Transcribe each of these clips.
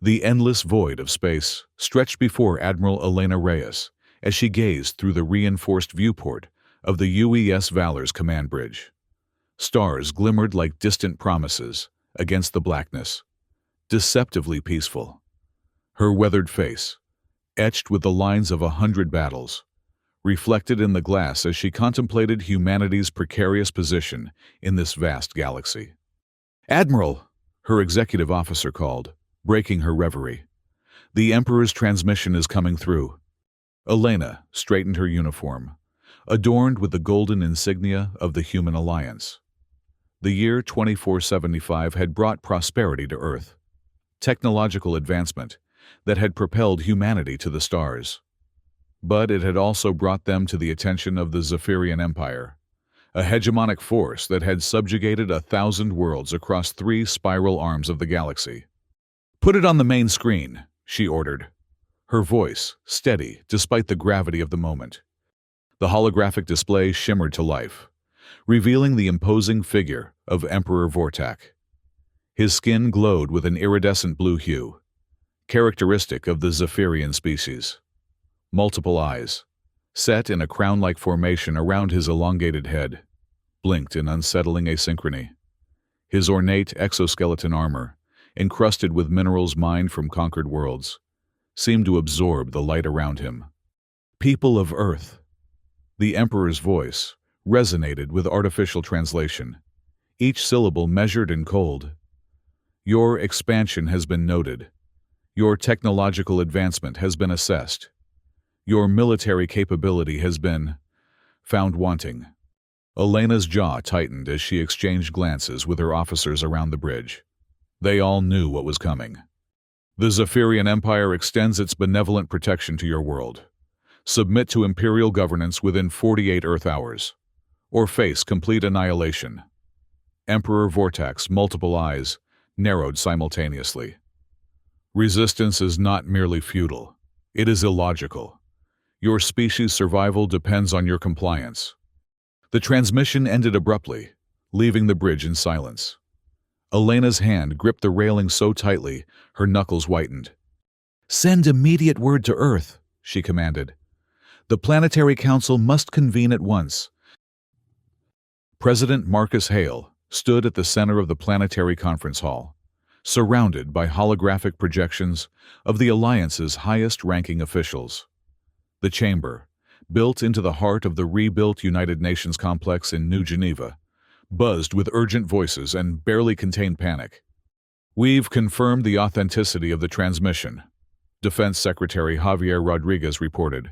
The endless void of space stretched before Admiral Elena Reyes as she gazed through the reinforced viewport of the UES Valor's command bridge. Stars glimmered like distant promises against the blackness, deceptively peaceful. Her weathered face, etched with the lines of 100 battles, reflected in the glass as she contemplated humanity's precarious position in this vast galaxy. "Admiral," her executive officer called, breaking her reverie. "The Emperor's transmission is coming through." Elena straightened her uniform, adorned with the golden insignia of the Human Alliance. The year 2475 had brought prosperity to Earth, technological advancement that had propelled humanity to the stars. But it had also brought them to the attention of the Zephyrian Empire, a hegemonic force that had subjugated 1,000 worlds across 3 spiral arms of the galaxy. "Put it on the main screen," she ordered, her voice steady despite the gravity of the moment. The holographic display shimmered to life, revealing the imposing figure of Emperor Vortak. His skin glowed with an iridescent blue hue, characteristic of the Zephyrian species. Multiple eyes, set in a crown-like formation around his elongated head, blinked in unsettling asynchrony. His ornate exoskeleton armor, encrusted with minerals mined from conquered worlds, seemed to absorb the light around him. "People of Earth." The Emperor's voice resonated with artificial translation, each syllable measured and cold. "Your expansion has been noted. Your technological advancement has been assessed. Your military capability has been found wanting." Elena's jaw tightened as she exchanged glances with her officers around the bridge. They all knew what was coming. "The Zephyrian Empire extends its benevolent protection to your world. Submit to Imperial governance within 48 Earth hours, or face complete annihilation." Emperor Vortak's multiple eyes narrowed simultaneously. "Resistance is not merely futile. It is illogical. Your species' survival depends on your compliance." The transmission ended abruptly, leaving the bridge in silence. Elena's hand gripped the railing so tightly her knuckles whitened. "Send immediate word to Earth," she commanded. "The Planetary Council must convene at once." President Marcus Hale stood at the center of the planetary conference hall, surrounded by holographic projections of the Alliance's highest-ranking officials. The chamber, built into the heart of the rebuilt United Nations complex in New Geneva, buzzed with urgent voices and barely contained panic. "We've confirmed the authenticity of the transmission," Defense Secretary Javier Rodriguez reported,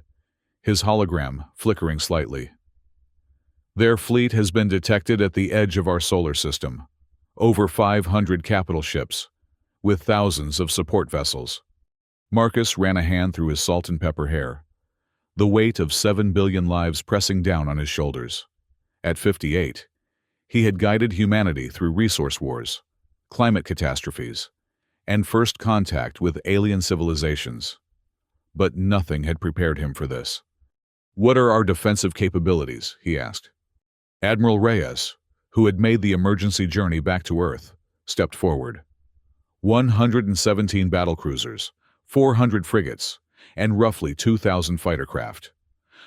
his hologram flickering slightly. "Their fleet has been detected at the edge of our solar system, over 500 capital ships, with thousands of support vessels." Marcus ran a hand through his salt and pepper hair, the weight of 7 billion lives pressing down on his shoulders. At 58, he had guided humanity through resource wars, climate catastrophes, and first contact with alien civilizations. But nothing had prepared him for this. "What are our defensive capabilities?" he asked. Admiral Reyes, who had made the emergency journey back to Earth, stepped forward. 117 battlecruisers, 400 frigates, and roughly 2,000 fighter craft.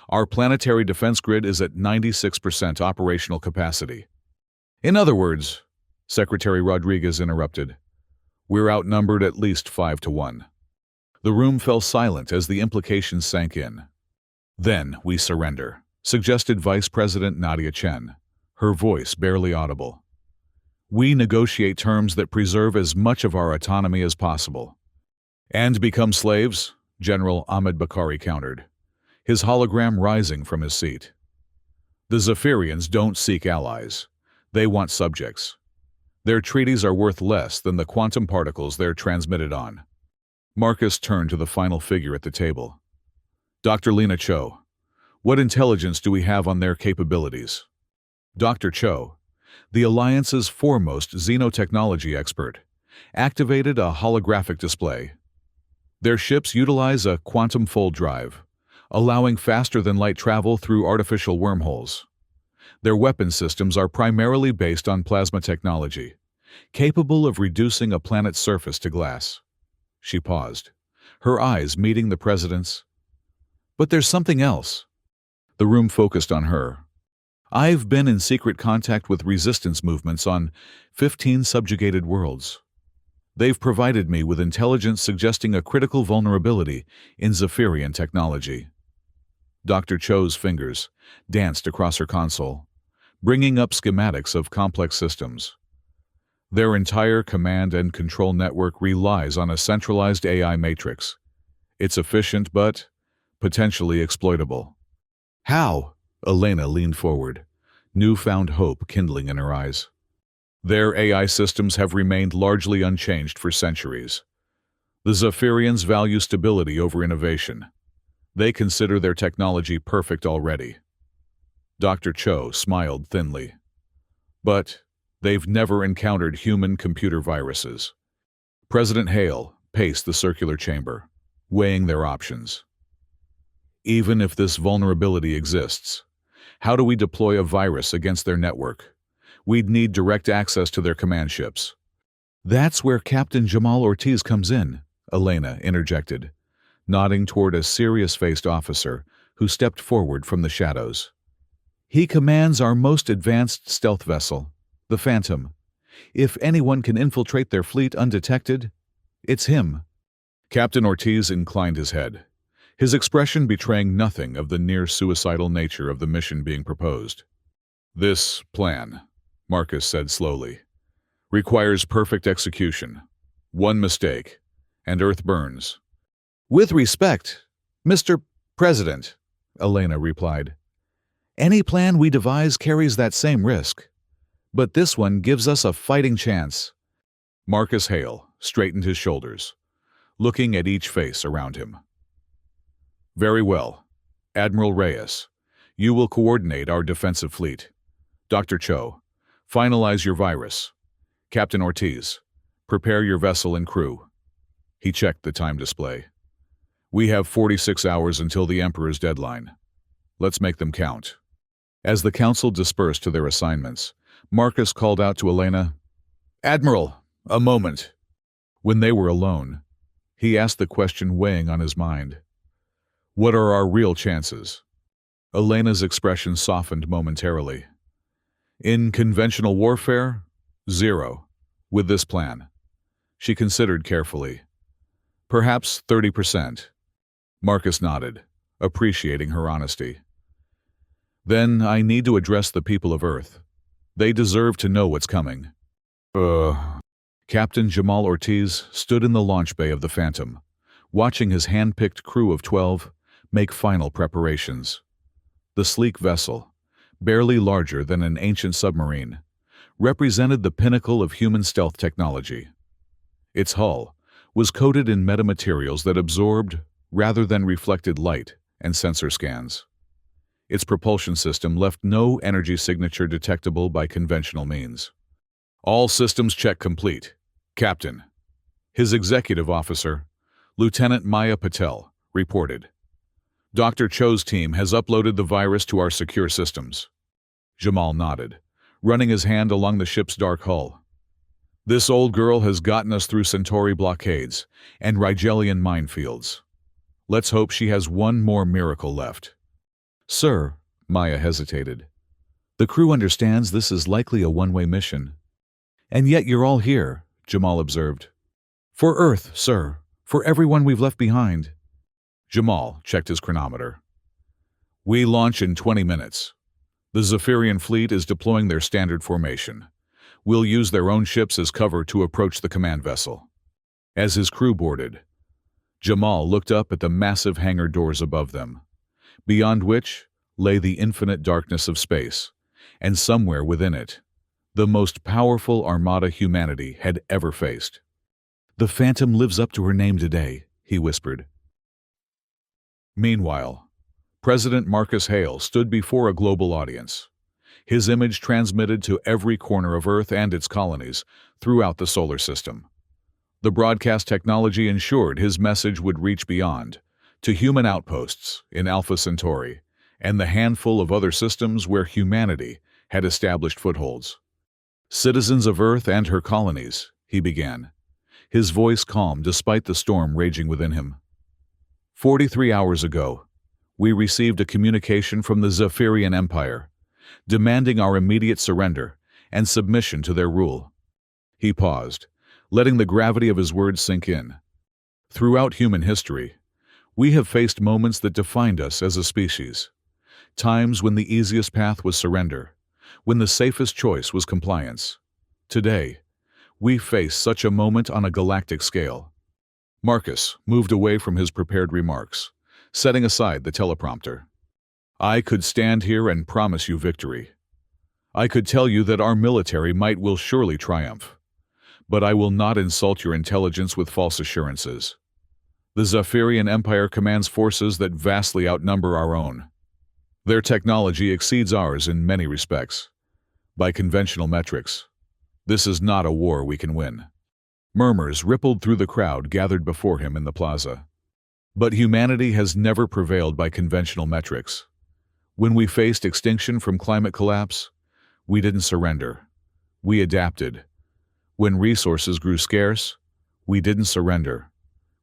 Our planetary defense grid is at 96% operational capacity. "In other words," Secretary Rodriguez interrupted, "we're outnumbered at least 5-1. The room fell silent as the implications sank in. "Then we surrender," suggested Vice President Nadia Chen, her voice barely audible. "We negotiate terms that preserve as much of our autonomy as possible." "And become slaves?" General Ahmed Bakari countered, his hologram rising from his seat. "The Zephyrians don't seek allies. They want subjects. Their treaties are worth less than the quantum particles they're transmitted on." Marcus turned to the final figure at the table. "Dr. Lena Cho, what intelligence do we have on their capabilities?" Dr. Cho, the Alliance's foremost xenotechnology expert, activated a holographic display. Their ships utilize a quantum fold drive, allowing faster-than-light travel through artificial wormholes. Their weapon systems are primarily based on plasma technology, capable of reducing a planet's surface to glass. She paused, her eyes meeting the president's. But there's something else. The room focused on her. I've been in secret contact with resistance movements on 15 subjugated worlds. They've provided me with intelligence suggesting a critical vulnerability in Zephyrian technology. Dr. Cho's fingers danced across her console, bringing up schematics of complex systems. Their entire command and control network relies on a centralized AI matrix. It's efficient but potentially exploitable. How? Elena leaned forward, newfound hope kindling in her eyes. Their AI systems have remained largely unchanged for centuries. The Zephyrians value stability over innovation. They consider their technology perfect already. Dr. Cho smiled thinly. But they've never encountered human-computer viruses. President Hale paced the circular chamber, weighing their options. Even if this vulnerability exists, how do we deploy a virus against their network? We'd need direct access to their command ships. That's where Captain Jamal Ortiz comes in, Elena interjected, nodding toward a serious-faced officer who stepped forward from the shadows. He commands our most advanced stealth vessel, the Phantom. If anyone can infiltrate their fleet undetected, it's him. Captain Ortiz inclined his head, his expression betraying nothing of the near-suicidal nature of the mission being proposed. This plan, Marcus said slowly, requires perfect execution. One mistake, and Earth burns. With respect, Mr. President, Elena replied. Any plan we devise carries that same risk. But this one gives us a fighting chance. Marcus Hale straightened his shoulders, looking at each face around him. Very well. Admiral Reyes, you will coordinate our defensive fleet. Dr. Cho, finalize your virus. Captain Ortiz, prepare your vessel and crew. He checked the time display. We have 46 hours until the Emperor's deadline. Let's make them count. As the council dispersed to their assignments, Marcus called out to Elena, Admiral, a moment. When they were alone, he asked the question weighing on his mind. What are our real chances? Elena's expression softened momentarily. In conventional warfare, 0. With this plan. She considered carefully. Perhaps 30%. Marcus nodded, appreciating her honesty. Then I need to address the people of Earth. They deserve to know what's coming. Captain Jamal Ortiz stood in the launch bay of the Phantom, watching his hand-picked crew of 12 make final preparations. The sleek vessel, barely larger than an ancient submarine, represented the pinnacle of human stealth technology. Its hull was coated in metamaterials that absorbed rather than reflected light and sensor scans. Its propulsion system left no energy signature detectable by conventional means. All systems check complete. Captain. His executive officer, Lieutenant Maya Patel, reported. Dr. Cho's team has uploaded the virus to our secure systems. Jamal nodded, running his hand along the ship's dark hull. This old girl has gotten us through Centauri blockades and Rigelian minefields. Let's hope she has one more miracle left. Sir, Maya hesitated. The crew understands this is likely a one-way mission. And yet you're all here, Jamal observed. For Earth, sir. For everyone we've left behind. Jamal checked his chronometer. We launch in 20 minutes. The Zephyrian fleet is deploying their standard formation. We'll use their own ships as cover to approach the command vessel. As his crew boarded, Jamal looked up at the massive hangar doors above them, beyond which lay the infinite darkness of space, and somewhere within it, the most powerful armada humanity had ever faced. The Phantom lives up to her name today, he whispered. Meanwhile, President Marcus Hale stood before a global audience, his image transmitted to every corner of Earth and its colonies throughout the solar system. The broadcast technology ensured his message would reach beyond, to human outposts in Alpha Centauri and the handful of other systems where humanity had established footholds. Citizens of Earth and her colonies, he began, his voice calm despite the storm raging within him. 43 hours ago, we received a communication from the Zephyrian Empire, demanding our immediate surrender and submission to their rule. He paused, letting the gravity of his words sink in. Throughout human history, we have faced moments that defined us as a species. Times when the easiest path was surrender, when the safest choice was compliance. Today, we face such a moment on a galactic scale. Marcus moved away from his prepared remarks, setting aside the teleprompter. I could stand here and promise you victory. I could tell you that our military might will surely triumph. But I will not insult your intelligence with false assurances. The Zephyrian Empire commands forces that vastly outnumber our own. Their technology exceeds ours in many respects. By conventional metrics, this is not a war we can win. Murmurs rippled through the crowd gathered before him in the plaza. But humanity has never prevailed by conventional metrics. When we faced extinction from climate collapse, we didn't surrender. We adapted. When resources grew scarce, we didn't surrender.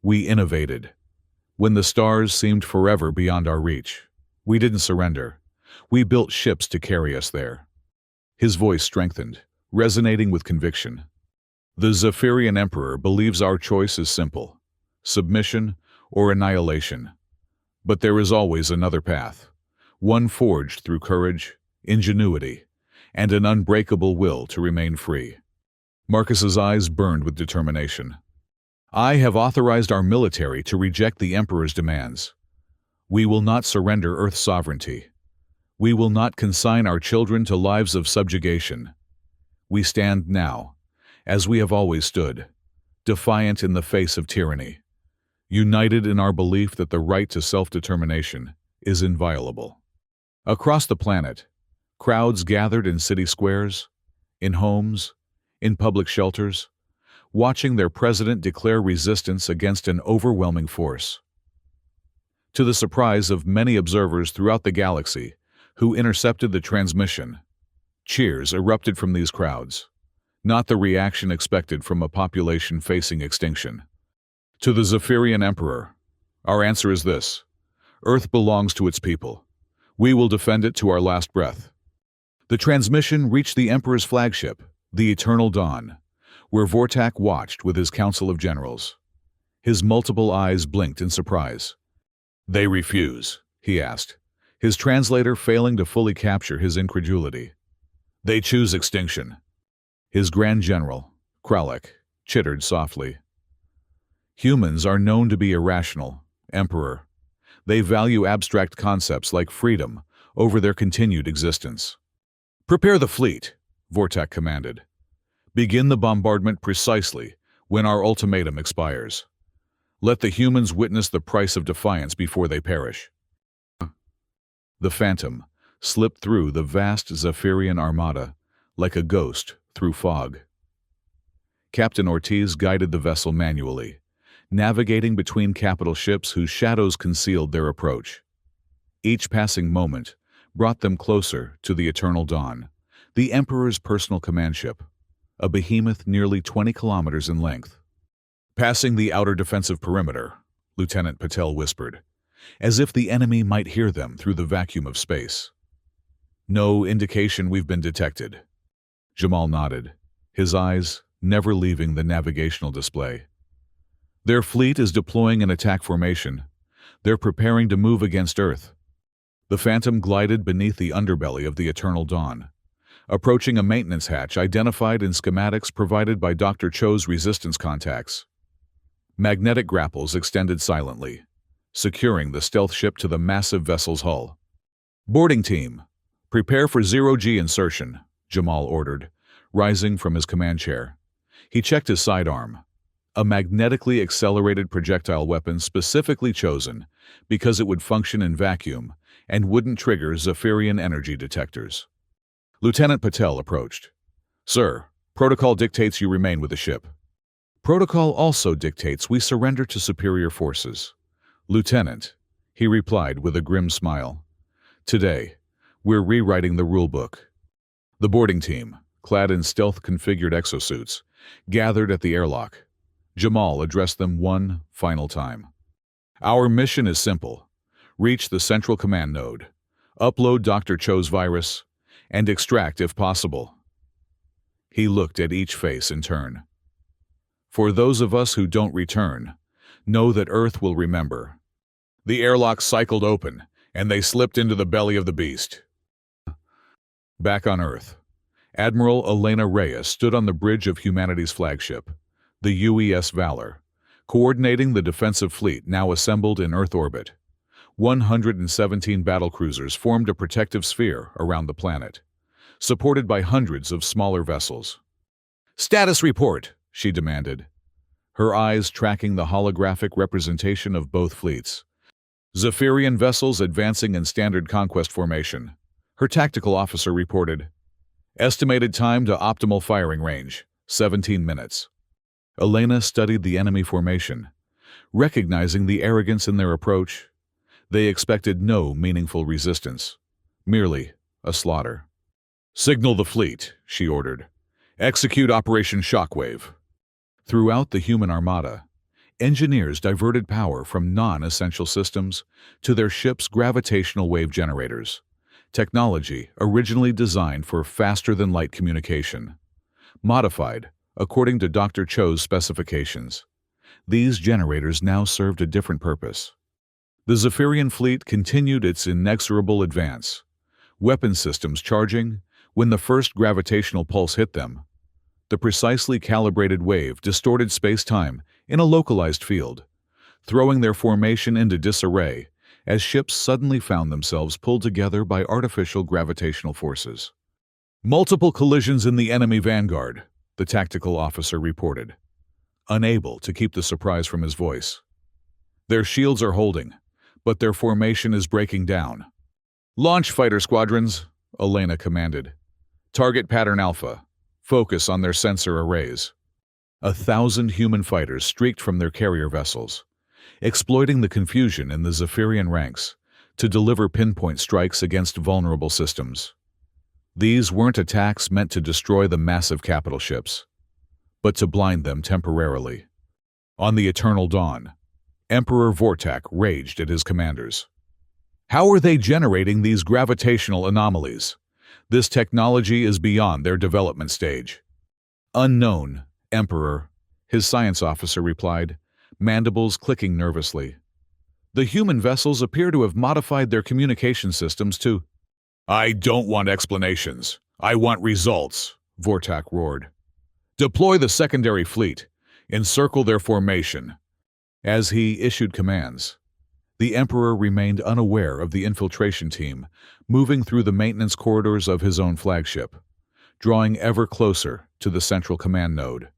We innovated. When the stars seemed forever beyond our reach, we didn't surrender. We built ships to carry us there. His voice strengthened, resonating with conviction. The Zephyrian Emperor believes our choice is simple: submission or annihilation. But there is always another path, one forged through courage, ingenuity, and an unbreakable will to remain free. Marcus's eyes burned with determination. I have authorized our military to reject the Emperor's demands. We will not surrender Earth's sovereignty. We will not consign our children to lives of subjugation. We stand now, as we have always stood, defiant in the face of tyranny, united in our belief that the right to self-determination is inviolable. Across the planet, crowds gathered in city squares, in homes, in public shelters, watching their president declare resistance against an overwhelming force. To the surprise of many observers throughout the galaxy who intercepted the transmission, cheers erupted from these crowds, not the reaction expected from a population facing extinction. To the Zephyrian Emperor, our answer is this: Earth belongs to its people. We will defend it to our last breath. The transmission reached the Emperor's flagship, the Eternal Dawn, where Vortak watched with his council of generals. His multiple eyes blinked in surprise. They refuse, he asked, his translator failing to fully capture his incredulity. They choose extinction. His Grand General, Kralik, chittered softly. Humans are known to be irrational, Emperor. They value abstract concepts like freedom over their continued existence. Prepare the fleet, Vortak commanded. Begin the bombardment precisely when our ultimatum expires. Let the humans witness the price of defiance before they perish. The Phantom slipped through the vast Zephyrian armada like a ghost through fog. Captain Ortiz guided the vessel manually, navigating between capital ships whose shadows concealed their approach. Each passing moment brought them closer to the Eternal Dawn, the Emperor's personal command ship, a behemoth nearly 20 kilometers in length. Passing the outer defensive perimeter, Lieutenant Patel whispered, as if the enemy might hear them through the vacuum of space. No indication we've been detected. Jamal nodded, his eyes never leaving the navigational display. Their fleet is deploying an attack formation. They're preparing to move against Earth. The Phantom glided beneath the underbelly of the Eternal Dawn, approaching a maintenance hatch identified in schematics provided by Dr. Cho's resistance contacts. Magnetic grapples extended silently, securing the stealth ship to the massive vessel's hull. Boarding team, prepare for zero-G insertion, Jamal ordered, rising from his command chair. He checked his sidearm, a magnetically accelerated projectile weapon specifically chosen because it would function in vacuum and wouldn't trigger Zephyrian energy detectors. Lieutenant Patel approached. Sir, protocol dictates you remain with the ship. Protocol also dictates we surrender to superior forces. Lieutenant, he replied with a grim smile. Today, we're rewriting the rulebook. The boarding team, clad in stealth-configured exosuits, gathered at the airlock, Jamal addressed them one final time. Our mission is simple. Reach the central command node, upload Dr. Cho's virus, and extract if possible. He looked at each face in turn. For those of us who don't return, know that Earth will remember. The airlock cycled open, and they slipped into the belly of the beast. Back on Earth, Admiral Elena Reyes stood on the bridge of humanity's flagship, the UES Valor, coordinating the defensive fleet now assembled in Earth orbit. 117 battlecruisers formed a protective sphere around the planet, supported by hundreds of smaller vessels. "Status report," she demanded, her eyes tracking the holographic representation of both fleets. Zephyrian vessels advancing in standard conquest formation, her tactical officer reported. Estimated time to optimal firing range, 17 minutes. Elena studied the enemy formation, recognizing the arrogance in their approach. They expected no meaningful resistance, merely a slaughter. "Signal the fleet," she ordered. "Execute Operation Shockwave." Throughout the human armada, engineers diverted power from non-essential systems to their ship's gravitational wave generators, technology originally designed for faster-than-light communication. Modified, according to Dr. Cho's specifications, these generators now served a different purpose. The Zephyrian fleet continued its inexorable advance, weapon systems charging when the first gravitational pulse hit them. The precisely calibrated wave distorted space-time in a localized field, throwing their formation into disarray as ships suddenly found themselves pulled together by artificial gravitational forces. "Multiple collisions in the enemy vanguard," the tactical officer reported, unable to keep the surprise from his voice. "Their shields are holding, but their formation is breaking down." "Launch fighter squadrons," Elena commanded. "Target pattern Alpha. Focus on their sensor arrays." 1,000 human fighters streaked from their carrier vessels, exploiting the confusion in the Zephyrian ranks to deliver pinpoint strikes against vulnerable systems. These weren't attacks meant to destroy the massive capital ships, but to blind them temporarily. On the Eternal Dawn, Emperor Vortak raged at his commanders. "How are they generating these gravitational anomalies? This technology is beyond their development stage." "Unknown, Emperor," his science officer replied, mandibles clicking nervously. "The human vessels appear to have modified their communication systems to—" "I don't want explanations. I want results," Vortak roared. "Deploy the secondary fleet. Encircle their formation." As he issued commands, the Emperor remained unaware of the infiltration team moving through the maintenance corridors of his own flagship, drawing ever closer to the central command node.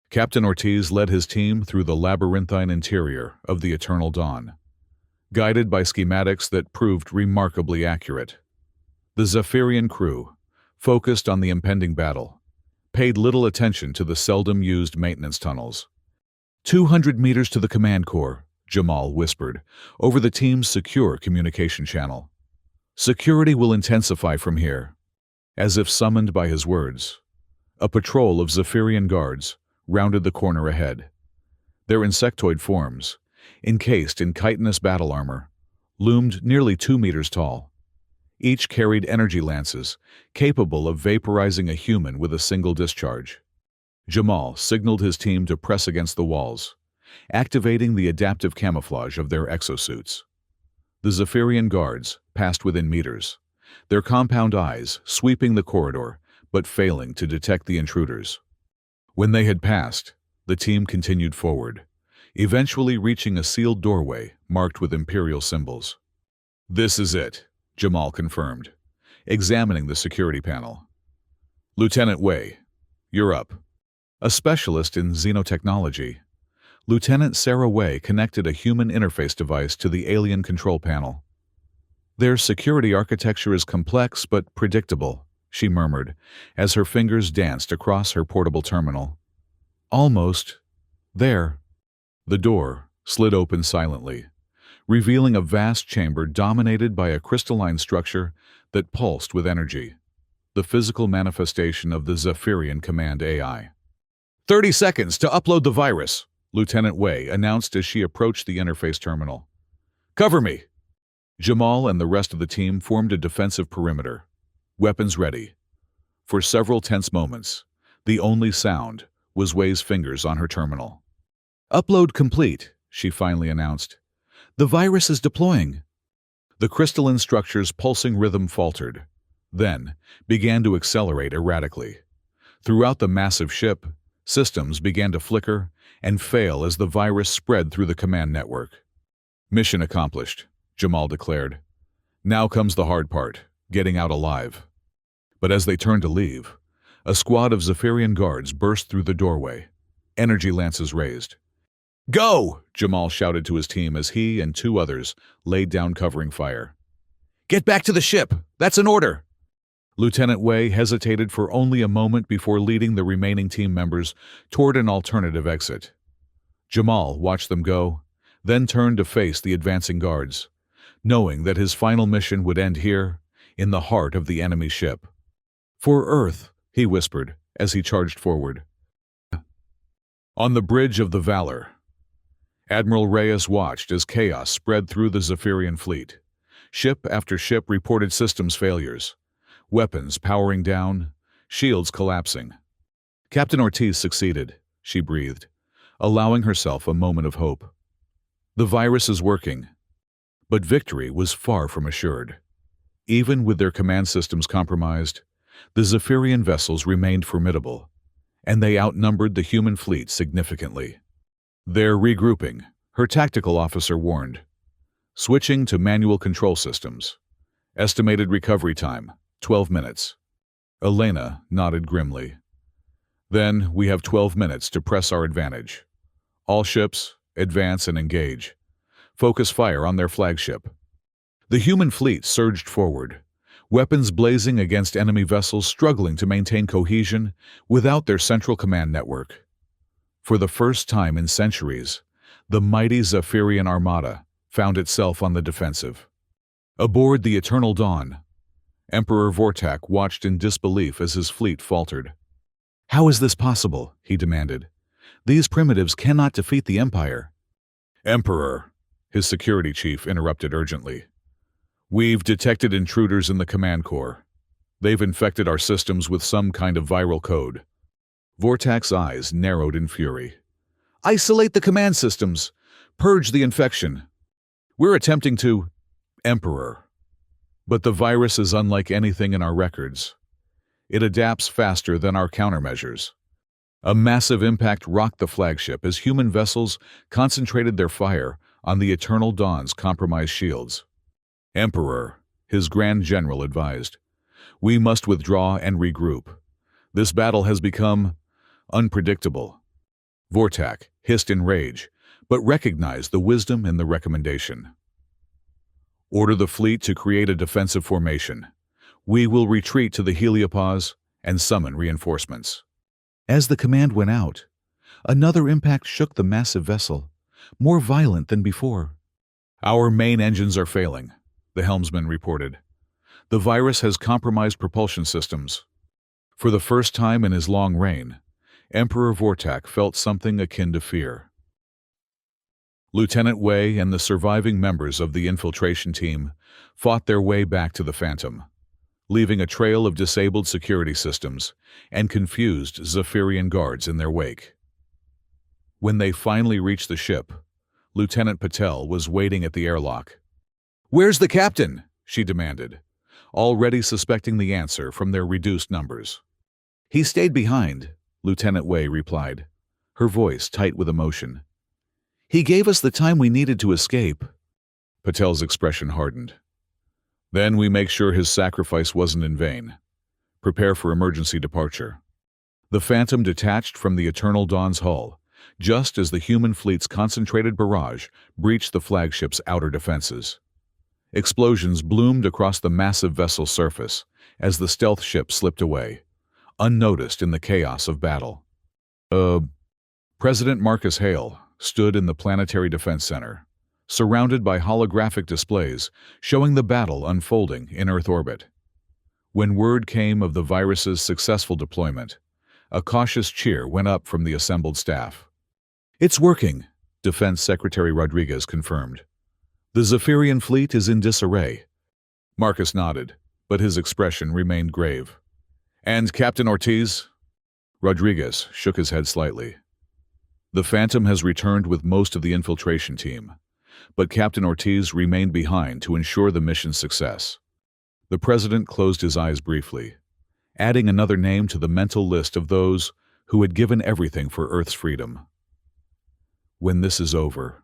Captain Ortiz led his team through the labyrinthine interior of the Eternal Dawn, guided by schematics that proved remarkably accurate. The Zephyrian crew, focused on the impending battle, paid little attention to the seldom-used maintenance tunnels. 200 meters to the command core," Jamal whispered, over the team's secure communication channel. "Security will intensify from here." As if summoned by his words, a patrol of Zephyrian guards rounded the corner ahead. Their insectoid forms, encased in chitinous battle armor, loomed nearly 2 meters tall. Each carried energy lances, capable of vaporizing a human with a single discharge. Jamal signaled his team to press against the walls, activating the adaptive camouflage of their exosuits. The Zephyrian guards passed within meters, their compound eyes sweeping the corridor but failing to detect the intruders. When they had passed, the team continued forward, eventually reaching a sealed doorway marked with Imperial symbols. "This is it," Jamal confirmed, examining the security panel. "Lieutenant Wei, you're up." A specialist in xenotechnology, Lieutenant Sarah Wei connected a human interface device to the alien control panel. "Their security architecture is complex but predictable," she murmured as her fingers danced across her portable terminal. "Almost. There." The door slid open silently, revealing a vast chamber dominated by a crystalline structure that pulsed with energy, the physical manifestation of the Zephyrian Command AI. 30 seconds to upload the virus, Lieutenant Wei announced as she approached the interface terminal. Cover me. Jamal and the rest of the team formed a defensive perimeter, weapons ready. For several tense moments, the only sound was Wei's fingers on her terminal. Upload complete, she finally announced. The virus is deploying. The crystalline structure's pulsing rhythm faltered, then began to accelerate erratically. Throughout the massive ship, systems began to flicker and fail as the virus spread through the command network. Mission accomplished, Jamal declared. Now comes the hard part, getting out alive. But as they turned to leave, a squad of Zephyrian guards burst through the doorway, energy lances raised. Go! Jamal shouted to his team as he and two others laid down covering fire. Get back to the ship! That's an order! Lieutenant Wei hesitated for only a moment before leading the remaining team members toward an alternative exit. Jamal watched them go, then turned to face the advancing guards, knowing that his final mission would end here, in the heart of the enemy ship. For Earth, he whispered as he charged forward. On the bridge of the Valor, Admiral Reyes watched as chaos spread through the Zephyrian fleet. Ship after ship reported systems failures, weapons powering down, shields collapsing. Captain Ortiz succeeded, she breathed, allowing herself a moment of hope. The virus is working, but victory was far from assured. Even with their command systems compromised, the Zephyrian vessels remained formidable, and they outnumbered the human fleet significantly. They're regrouping, her tactical officer warned. Switching to manual control systems. Estimated recovery time, 12 minutes. Elena nodded grimly. Then we have 12 minutes to press our advantage. All ships, advance and engage. Focus fire on their flagship. The human fleet surged forward, weapons blazing against enemy vessels struggling to maintain cohesion without their central command network. For the first time in centuries, the mighty Zephyrian armada found itself on the defensive. Aboard the Eternal Dawn, Emperor Vortak watched in disbelief as his fleet faltered. How is this possible? He demanded. These primitives cannot defeat the Empire. Emperor, his security chief interrupted urgently. We've detected intruders in the command core. They've infected our systems with some kind of viral code. Vortak's eyes narrowed in fury. Isolate the command systems. Purge the infection. We're attempting to... Emperor. But the virus is unlike anything in our records. It adapts faster than our countermeasures. A massive impact rocked the flagship as human vessels concentrated their fire on the Eternal Dawn's compromised shields. Emperor, his Grand General advised. We must withdraw and regroup. This battle has become unpredictable. Vortak hissed in rage, but recognized the wisdom in the recommendation. Order the fleet to create a defensive formation. We will retreat to the heliopause and summon reinforcements. As the command went out, another impact shook the massive vessel, more violent than before. Our main engines are failing, the helmsman reported. The virus has compromised propulsion systems. For the first time in his long reign, Emperor Vortak felt something akin to fear. Lieutenant Wei and the surviving members of the infiltration team fought their way back to the Phantom, leaving a trail of disabled security systems and confused Zephyrian guards in their wake. When they finally reached the ship, Lieutenant Patel was waiting at the airlock. "Where's the captain?" she demanded, already suspecting the answer from their reduced numbers. "He stayed behind," Lieutenant Wei replied, her voice tight with emotion. "He gave us the time we needed to escape." Patel's expression hardened. "Then we make sure his sacrifice wasn't in vain. Prepare for emergency departure." The Phantom detached from the Eternal Dawn's hull, just as the human fleet's concentrated barrage breached the flagship's outer defenses. Explosions bloomed across the massive vessel's surface as the stealth ship slipped away, unnoticed in the chaos of battle. President Marcus Hale stood in the Planetary Defense Center, surrounded by holographic displays showing the battle unfolding in Earth orbit. When word came of the virus's successful deployment, A cautious cheer went up from the assembled staff. "It's working," Defense Secretary Rodriguez confirmed. "The Zephyrian fleet is in disarray." Marcus nodded, but his expression remained grave. "And Captain Ortiz?" Rodriguez shook his head slightly. "The Phantom has returned with most of the infiltration team, but Captain Ortiz remained behind to ensure the mission's success." The president closed his eyes briefly, adding another name to the mental list of those who had given everything for Earth's freedom. "When this is over,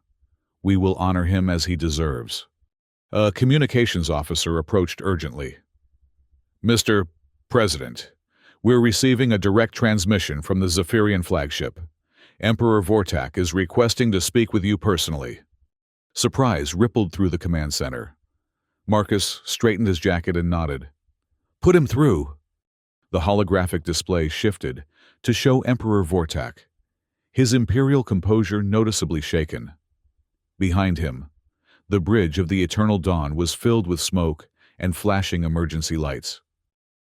we will honor him as he deserves." A communications officer approached urgently. "Mr. President, we're receiving a direct transmission from the Zephyrian flagship. Emperor Vortak is requesting to speak with you personally." Surprise rippled through the command center. Marcus straightened his jacket and nodded. "Put him through." The holographic display shifted to show Emperor Vortak, his imperial composure noticeably shaken. Behind him, the bridge of the Eternal Dawn was filled with smoke and flashing emergency lights.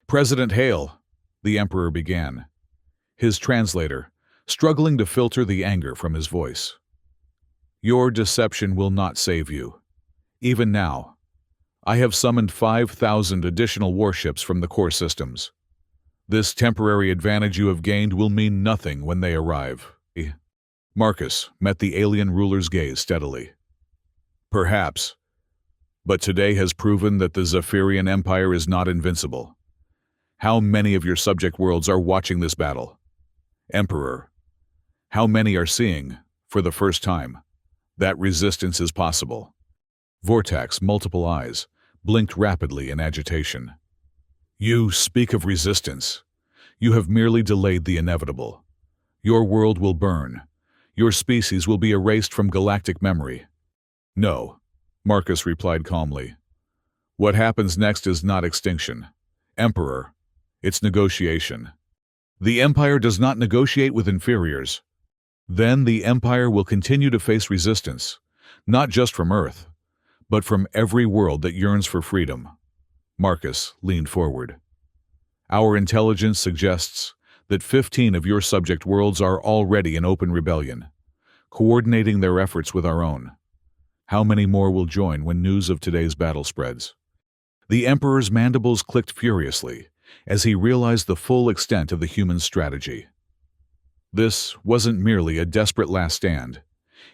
"President Hale," the Emperor began, his translator struggling to filter the anger from his voice. "Your deception will not save you. Even now, I have summoned 5,000 additional warships from the core systems. This temporary advantage you have gained will mean nothing when they arrive." Marcus met the alien ruler's gaze steadily. "Perhaps, but today has proven that the Zephyrian Empire is not invincible. How many of your subject worlds are watching this battle? Emperor, how many are seeing, for the first time, that resistance is possible?" Vortak's multiple eyes blinked rapidly in agitation. "You speak of resistance. You have merely delayed the inevitable. Your world will burn. Your species will be erased from galactic memory." "No," Marcus replied calmly. "What happens next is not extinction, Emperor. It's negotiation. The Empire does not negotiate with inferiors. Then the Empire will continue to face resistance, not just from Earth, but from every world that yearns for freedom." Marcus leaned forward. "Our intelligence suggests that 15 of your subject worlds are already in open rebellion, coordinating their efforts with our own. How many more will join when news of today's battle spreads?" The Emperor's mandibles clicked furiously as he realized the full extent of the human strategy. This wasn't merely a desperate last stand.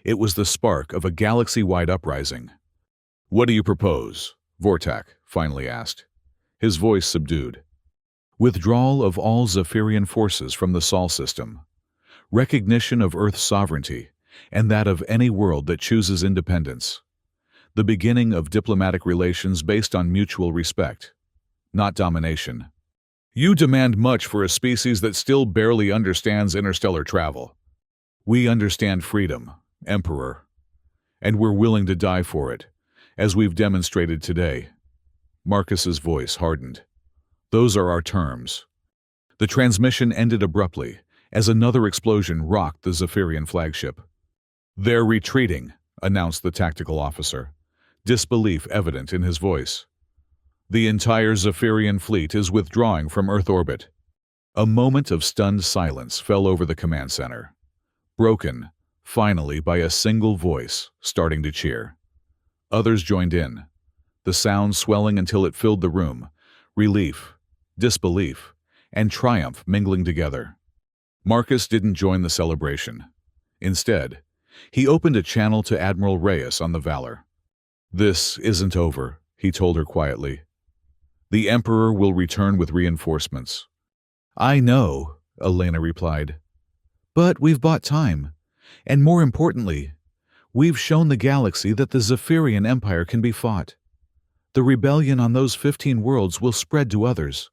It was the spark of a galaxy-wide uprising. "What do you propose?" Vortak finally asked, his voice subdued. "Withdrawal of all Zephyrian forces from the Sol system, recognition of Earth's sovereignty, and that of any world that chooses independence. The beginning of diplomatic relations based on mutual respect, not domination." "You demand much for a species that still barely understands interstellar travel." "We understand freedom, Emperor, and we're willing to die for it, as we've demonstrated today." Marcus's voice hardened. "Those are our terms." The transmission ended abruptly as another explosion rocked the Zephyrian flagship. "They're retreating," announced the tactical officer, disbelief evident in his voice. "The entire Zephyrian fleet is withdrawing from Earth orbit." A moment of stunned silence fell over the command center, broken, finally, by a single voice starting to cheer. Others joined in, the sound swelling until it filled the room, relief, disbelief, and triumph mingling together. Marcus didn't join the celebration. Instead, he opened a channel to Admiral Reyes on the Valor. "This isn't over," he told her quietly. "The Emperor will return with reinforcements." "I know," Elena replied. "But we've bought time. And more importantly, we've shown the galaxy that the Zephyrian Empire can be fought. The rebellion on those 15 worlds will spread to others."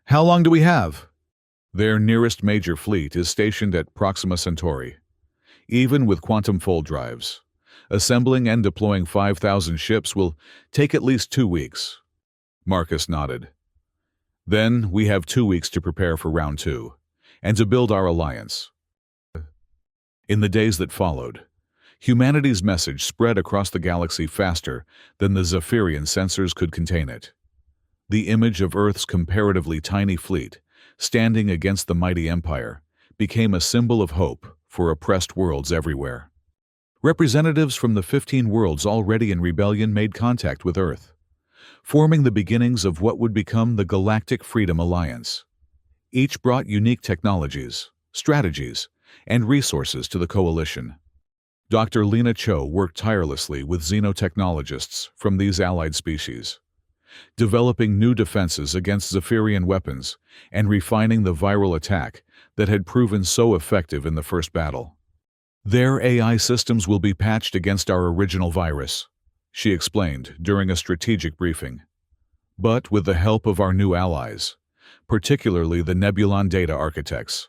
"How long do we have?" "Their nearest major fleet is stationed at Proxima Centauri. Even with quantum fold drives, assembling and deploying 5,000 ships will take at least 2 weeks. Marcus nodded. "Then we have 2 weeks to prepare for round 2, and to build our alliance." In the days that followed, humanity's message spread across the galaxy faster than the Zephyrian sensors could contain it. The image of Earth's comparatively tiny fleet standing against the mighty empire, became a symbol of hope for oppressed worlds everywhere. Representatives from the 15 worlds already in rebellion made contact with Earth, forming the beginnings of what would become the Galactic Freedom Alliance. Each brought unique technologies, strategies, and resources to the coalition. Dr. Lena Cho worked tirelessly with xenotechnologists from these allied species, developing new defenses against Zephyrian weapons and refining the viral attack that had proven so effective in the first battle. Their AI systems will be patched against our original virus, she explained during a strategic briefing. But with the help of our new allies, particularly the Nebulon data architects,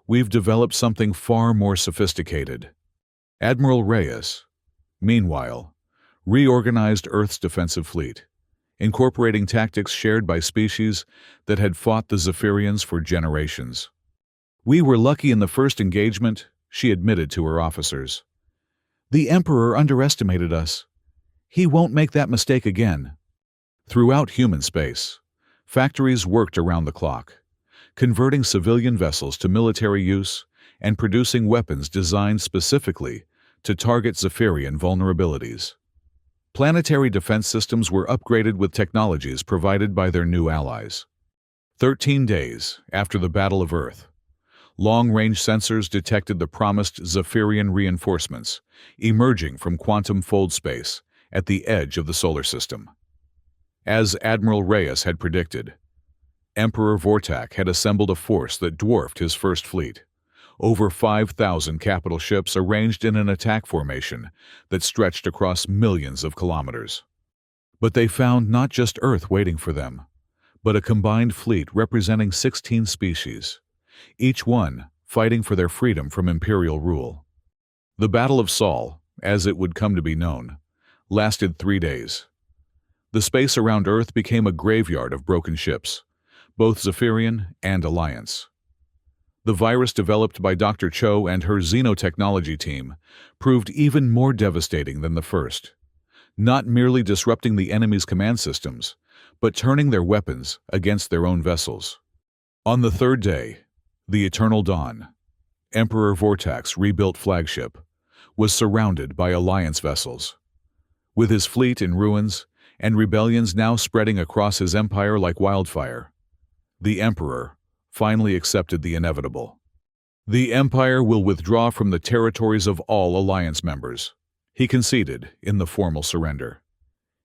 we've developed something far more sophisticated. Admiral Reyes, meanwhile, reorganized Earth's defensive fleet, incorporating tactics shared by species that had fought the Zephyrians for generations. "We were lucky in the first engagement," she admitted to her officers. "The Emperor underestimated us. He won't make that mistake again." Throughout human space, factories worked around the clock, converting civilian vessels to military use and producing weapons designed specifically to target Zephyrian vulnerabilities. Planetary defense systems were upgraded with technologies provided by their new allies. 13 days after the Battle of Earth, long-range sensors detected the promised Zephyrian reinforcements emerging from quantum fold space at the edge of the solar system. As Admiral Reyes had predicted, Emperor Vortak had assembled a force that dwarfed his first fleet. Over 5,000 capital ships arranged in an attack formation that stretched across millions of kilometers. But they found not just Earth waiting for them, but a combined fleet representing 16 species, each one fighting for their freedom from imperial rule. The Battle of Sol, as it would come to be known, lasted 3 days. The space around Earth became a graveyard of broken ships, both Zephyrian and Alliance. The virus developed by Dr. Cho and her xenotechnology team proved even more devastating than the first, not merely disrupting the enemy's command systems, but turning their weapons against their own vessels. On the third day, the Eternal Dawn, Emperor Vortak's rebuilt flagship, was surrounded by Alliance vessels. With his fleet in ruins and rebellions now spreading across his empire like wildfire, the Emperor finally accepted the inevitable. "The Empire will withdraw from the territories of all Alliance members," he conceded in the formal surrender,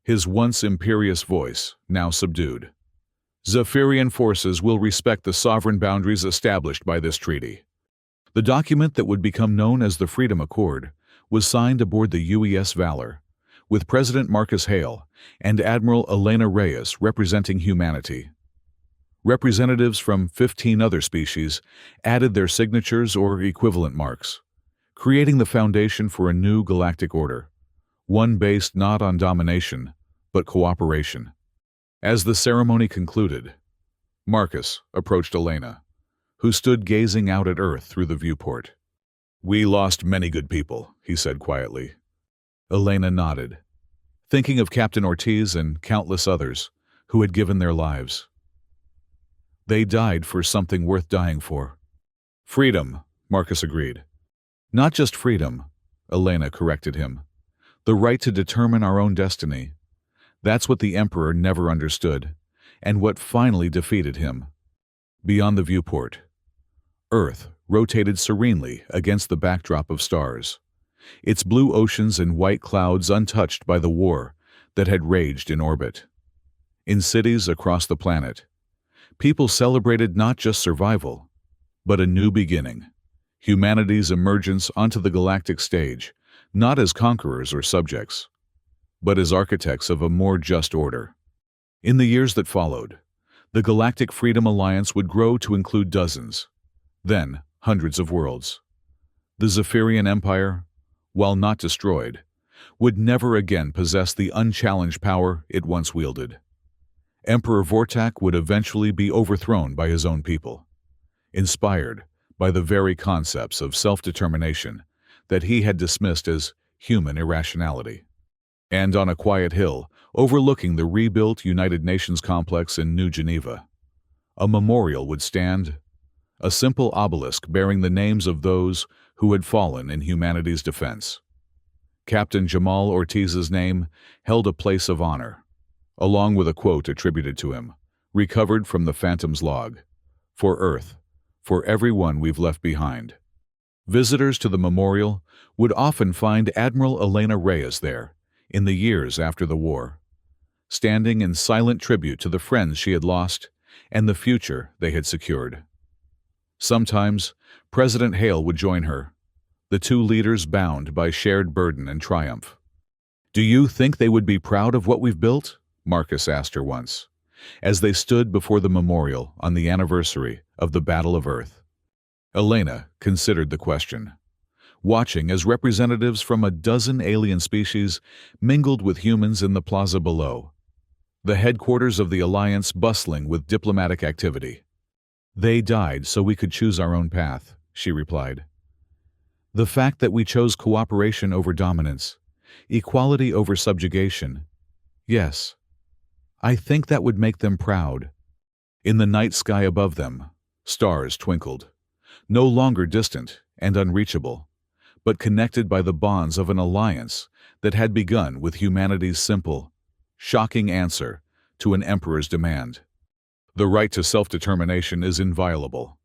his once imperious voice now subdued. "Zephyrian forces will respect the sovereign boundaries established by this treaty." The document that would become known as the Freedom Accord was signed aboard the UES Valor, with President Marcus Hale and Admiral Elena Reyes representing humanity. Representatives from 15 other species added their signatures or equivalent marks, creating the foundation for a new galactic order, one based not on domination, but cooperation. As the ceremony concluded, Marcus approached Elena, who stood gazing out at Earth through the viewport. "We lost many good people," he said quietly. Elena nodded, thinking of Captain Ortiz and countless others who had given their lives. "They died for something worth dying for." "Freedom," Marcus agreed. "Not just freedom," Elena corrected him. "The right to determine our own destiny. That's what the Emperor never understood, and what finally defeated him." Beyond the viewport, Earth rotated serenely against the backdrop of stars, its blue oceans and white clouds untouched by the war that had raged in orbit. In cities across the planet, people celebrated not just survival, but a new beginning, humanity's emergence onto the galactic stage, not as conquerors or subjects, but as architects of a more just order. In the years that followed, the Galactic Freedom Alliance would grow to include dozens, then hundreds of worlds. The Zephyrian Empire, while not destroyed, would never again possess the unchallenged power it once wielded. Emperor Vortak would eventually be overthrown by his own people, inspired by the very concepts of self-determination that he had dismissed as human irrationality. And on a quiet hill overlooking the rebuilt United Nations complex in New Geneva, A memorial would stand, a simple obelisk bearing the names of those who had fallen in humanity's defense. Captain Jamal Ortiz's name held a place of honor, along with a quote attributed to him, recovered from the Phantom's log: "For Earth, for everyone we've left behind." Visitors to the memorial would often find Admiral Elena Reyes there, in the years after the war, standing in silent tribute to the friends she had lost and the future they had secured. Sometimes, President Hale would join her, the two leaders bound by shared burden and triumph. "Do you think they would be proud of what we've built?" Marcus asked her once, as they stood before the memorial on the anniversary of the Battle of Earth. Elena considered the question, watching as representatives from a dozen alien species mingled with humans in the plaza below, the headquarters of the Alliance bustling with diplomatic activity. "They died so we could choose our own path," she replied. "The fact that we chose cooperation over dominance, equality over subjugation, yes, I think that would make them proud." In the night sky above them, stars twinkled, no longer distant and unreachable, but connected by the bonds of an alliance that had begun with humanity's simple, shocking answer to an emperor's demand. "The right to self-determination is inviolable,"